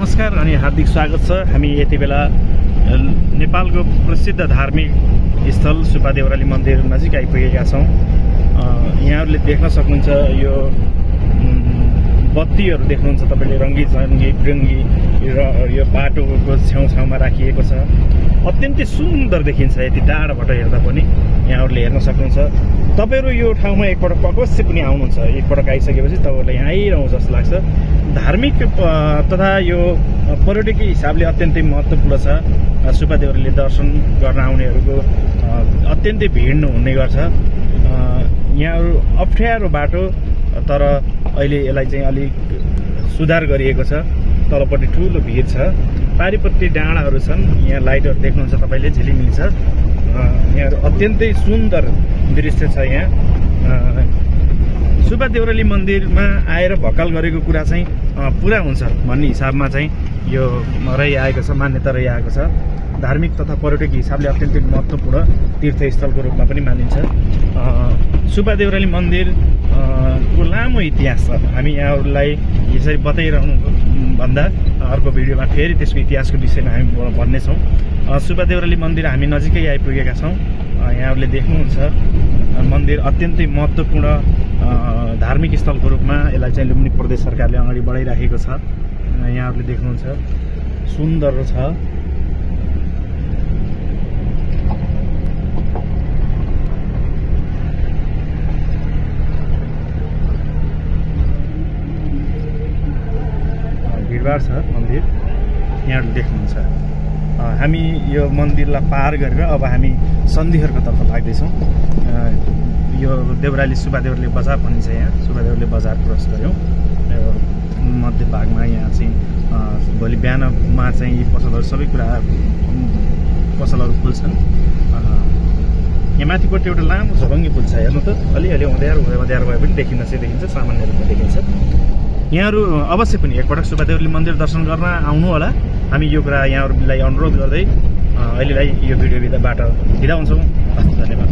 नमस्कार अनि हार्दिक स्वागत छ। हामी यति बेला नेपालको प्रसिद्ध धार्मिक स्थल सुब्बा देउराली मन्दिर नजिक आइपुगेका छौँ। यहाँहरूले देख्न सक्नुहुन्छ यो बत्तीहरू देख्नुहुन्छ तपाईले, रङ्गी चङ्गी बिरङ्गी र यो बाटोको छेउछाउमा राखिएको छ। अत्यन्तै सुन्दर देखिन्छ यति टाढाबाट हेर्दा पनि। यहाँहरूले हेर्न सक्नुहुन्छ। तपाईहरु यो ठाउँमा एकपटक अवश्य पनि आउनुहुन्छ। एकपटक आइसकेपछि तपाईहरुलाई यहाँ आइरहँ जस्तो लाग्छ। धार्मिक तथा यो पर्यटकीय हिसाबले अत्यन्तै महत्त्वपूर्ण छ। सुब्बा देउराली दर्शन गर्न आउनेहरूको अत्यन्तै भिड हुने गर्छ। यहाँहरू अप्ठ्यारो बाटो, तर अहिले यसलाई चाहिँ अलिक सुधार गरिएको छ। तलपट्टि ठुलो भिड छ, पारिपट्टि डाँडाहरू छन्। यहाँ लाइटहरू देख्नुहुन्छ तपाईले, झिलिमिली छ। यहाँ अत्यन्तै सुन्दर दृश्य छ। यहाँ सुब्बा देउराली मन्दिरमा आएर भक्काल गरेको कुरा चाहिँ पुरा हुन्छ भन्ने हिसाबमा चाहिँ यो रहिआएको छ, मान्यता रहिआएको छ। धार्मिक तथा पर्यटकीय हिसाबले अत्यन्तै महत्त्वपूर्ण तीर्थस्थलको रूपमा पनि मानिन्छ। सुब्बा देउराली मन्दिर को लामो इतिहास छ। हामी यहाँहरूलाई यसरी बताइरहनु भन्दा अर्को भिडियोमा फेरि त्यसको इतिहासको विषयमा हामी भन्नेछौँ। सुब्बा देउराली मन्दिर हामी नजिकै आइपुगेका छौँ। यहाँहरूले देख्नुहुन्छ मन्दिर अत्यन्तै महत्त्वपूर्ण धार्मिक स्थलको रूपमा यसलाई चाहिँ लुम्बिनी प्रदेश सरकारले अगाडि बढाइराखेको छ। यहाँहरूले देख्नुहुन्छ सुन्दर छ। भिडभाड छ मन्दिर, यहाँहरूले देख्नुहुन्छ। हामी यो मन्दिरलाई पार गरेर अब हामी सन्धिहरको तर्फ लाग्दैछौँ। यो देउराली सुब्बा देउराली बजार भनिन्छ। यहाँ सुब्बा देउराली बजार क्रस गऱ्यौँ। मध्य भागमा यहाँ चाहिँ भोलि बिहानमा चाहिँ यी पसलहरू सबै कुरा पसलहरू खुल्छन्। यहाँ माथिपट्टि एउटा लामो झोलङ्गी पुल छ। हेर्नु त, अलिअलि अँध्यारो भए पनि देखिन्छ, सामान्य रूपमा देखिन्छ। यहाँहरू अवश्य पनि एकपटक सुब्बा देउराली मन्दिर दर्शन गर्न आउनु होला। हामी यो कुरा यहाँहरूलाई अनुरोध गर्दै अहिलेलाई यो भिडियोबाट बिदा हुन्छौँ। धन्यवाद।